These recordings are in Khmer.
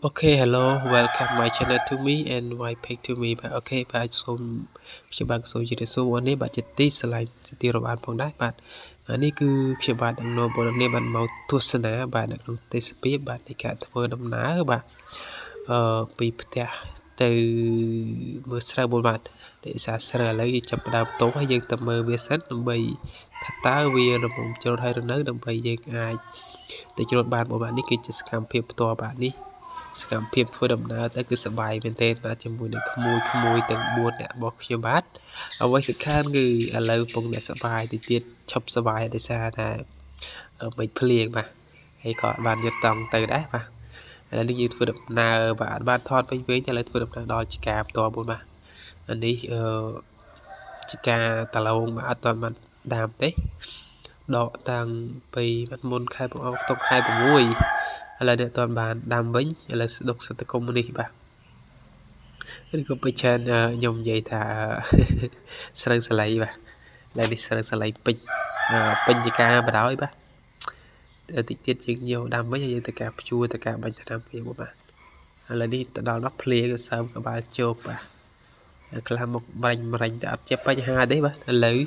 Okay, hello, welcome my channel to me and my page to me បាទ Okay បាទសូមខ្ញុំបាទសូមជម្រាបសួរបងប្អូននេះបាទជាទីស្រឡាញ់ទីរបស់ផងដែរបាទនេះគឺខ្ញុំបាទនឹងនាំបងប្អូននេះបាទមកទស្សនាបាទនៅក្នុងទេសភាពបាទនៃការធ្វើដំណើរបាទពីផ្ទះទៅមើលស្រូវបងបាទដោយសារស្រូវឥឡូវយើងចាប់ផ្ដើមតោហើយយើងទៅមើលវាសិនដើម្បីថាតើវារំងច្រូតហើយឬនៅដើម្បីយើងអាចទៅច្រូតបានបងបាទនេះគឺជាសកម្មភាពផ្ទាល់បាទនេះសកម្មភាពធ្វើដំណើរទៅគឺសប្បាយមែនទែនបាទជាមួយនឹងក្មួយទាំង4នាក់របស់ខ្ញុំបាទអ្វីសំខាន់គឺឥឡូវកំពុងតែសប្បាយទៅទៀតឈប់សប្បាយដោយសារតែមិនភ្លៀងបាទហើយក៏បានយកតង់ទៅដែរបាទឥឡូវនេះយើងធ្វើដំណើរបាទបានថតពេញៗតែឥឡូវធ្វើដំណើរដល់ចកាផ្ទាល់បងបាទនេះចកាតឡងបាទអត់ទាន់បានដាំទេដកតាំងពីមុនខែ6តុបខែ6ឥឡូវនេះអត់ទាន់បានដាំវិញឥឡូវស្ដុកសតគុំនេះបាទឬក៏ពេជ្រខ្ញុំនិយាយថាស្រូវសាលីបាទឥឡូវនេះស្រូវសាលីពេញចកាបដ ாய் បាទតិចទៀតយើងយកដាំវិញហើយយើងទៅការភ្ជួរទៅការបាញ់ថ្នាំវាបាទឥឡូវនេះទៅដល់ដល់ភ្លៀងសើមក្បាលជោគបាទខ្លះមកបាញ់មរិញទៅអត់ជាបញ្ហាទេបាទឥឡូវ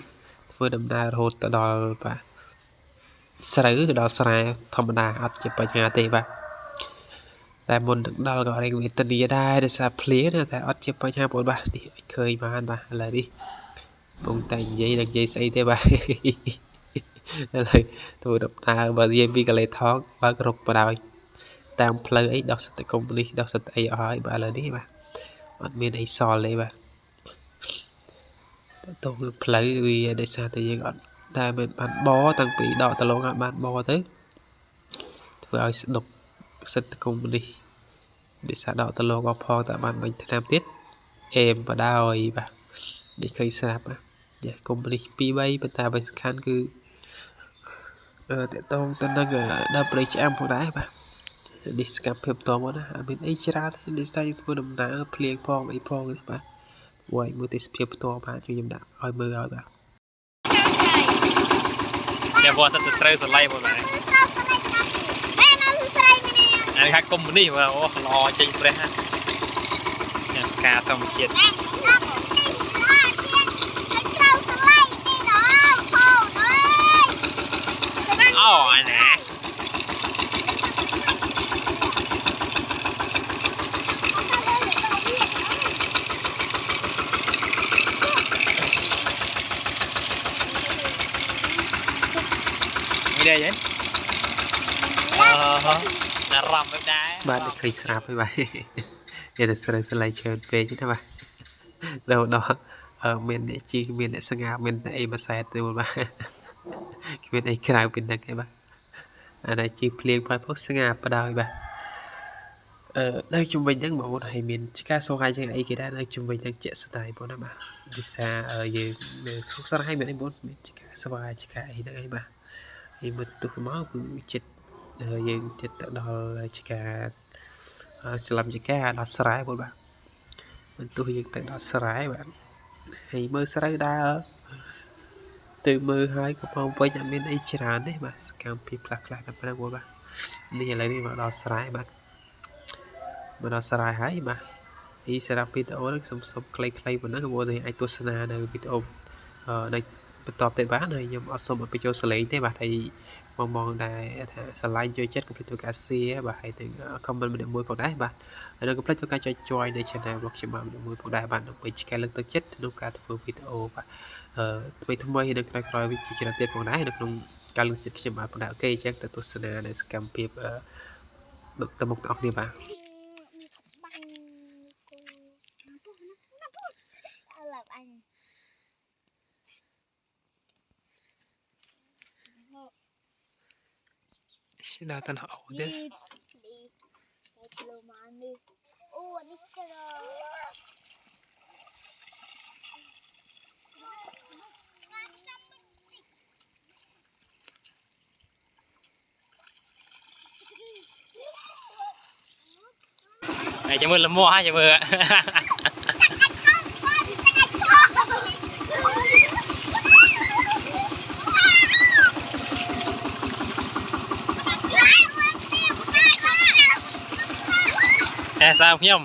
ធ្វើដំណើររហូតទៅដល់បាទស្រូវដល់ស្រែធម្មតាអត់ជាបញ្ហាទេបាទតែមុននឹងដល់ក៏រៀងវេទនាដែរដោយសារភ្លៀងតែអត់ជាបញ្ហាបងបាទនេះឃើញបានបាទឥឡូវនេះពងតែនិយាយនឹងនិយាយស្អីទេបាទឥឡូវធ្វើដំណើរបើនិយាយពីកលេថងបើករុកបដ ாய் តាមផ្លូវអីដោះសតកុំនេះដោះសតអីអស់ហើយបាទឥឡូវនេះបាទអត់មានអីសល់ទេបាទទៅផ្លូវវាដោយសារតែយើងអត់តែមិនបានបតាំងពីដកដលងអត់បានបទៅធ្វើឲ្យស្ដុកសិតកុំនេះដោយសារដកដលងអស់ផងតែបានបាញ់ថ្នាំទៀតអេមបដ ாய் បាទនេះឃើញស្រាប់បាទកុំនេះ2 3ប៉ុន្តែអ្វីសំខាន់គឺតកតងទៅនឹងដល់ព្រៃឆ្អែមផងដែរបាទនេះសកម្មភាពតមកណាអត់មានអីច្រើនទេដោយសារយើងធ្វើដំណើរភ្លៀងផងអីផងនេះបាទវាយមើលទេសភាពផ្ទាល់បាទខ្ញុំដាក់ឲ្យមើលឲ្យបាទតែវត្តទៅស្រូវសឡៃបងដែរអានេះហាក់កុំនេះបាទអូឡចេញព្រះណាការធម្មជាតិអូអាណានេះដែរហ្នឹងអារម្មណ៍មិនដែរបាទឃើញស្រាប់ហើយបាទគេទៅស្រូវសឡៃច្រើនពេកណាបាទដល់មានអ្នកជីមានអ្នកស្ងាត់មានតែអីមួយសែតទេបាទគ្មានអីក្រៅពីហ្នឹងទេបាទអានេះជីភ្លៀងផាយផុសស្ងាត់បដ ாய் បាទនៅជុំវិញហ្នឹងបងប្អូនហើយមានឆ្កាសង្ហាយជាងអីគេដែរនៅជុំវិញហ្នឹងជាក់ស្ដែងបងណាបាទដោយសារយើងសុខសប្បាយមានអីបងមានឆ្កាស្វាយឆ្កាអីហ្នឹងឯងបាទហើយមើលទៅមកគឺចិត្តយើងចិត្តទៅដល់ឆ្កាស្លាប់ឆ្កាដល់ស្រែបងបាទបន្ទោះយើងទៅដល់ស្រែបាទហើយមើលស្រូវដើរទៅមើលហើយក៏ផងពេញអត់មានអីច្រើនទេបាទសកម្មភាពខ្លះៗតែប៉ុណ្្នឹងបងបាទនេះឥឡូវនេះមកដល់ស្រែបាទមកដល់ស្រែហើយបាទហើយសម្រាប់វីដេអូនេះខ្ញុំសុំខ្លីៗប៉ុណ្ណឹងបងប្អូនអាចទស្សនានៅវីដេអូនៅបន្តទៀតបានហើយខ្ញុំអត់សុំឲ្យបញ្ចូលសលេងទេបាទហើយមកដែរថាឆ្លាញ់ជួយចិត្តកុំភ្លេចធ្វើការ share បាទហើយនឹង comment ម្នាក់មួយផងដែរបាទហើយនឹងកុំភ្លេចធ្វើការចុច join នៅ channel របស់ខ្ញុំបាទម្នាក់មួយផងដែរបាទដើម្បីឆ្កែលើកទឹកចិត្តក្នុងការធ្វើវីដេអូបាទថ្មីហើយនឹងក្រោយៗវាជាច្រើនទៀតផងដែរនៅក្នុងការលើកចិត្តខ្ញុំបាទផងដែរអូខេអញ្ចឹងទៅទស្សនានៅសកម្មភាពទៅមុខទាំងអស់គ្នាបាទដល់តណអូទេចាំមើលលំឲ្យចាំមើល តែសាខ្ញុំ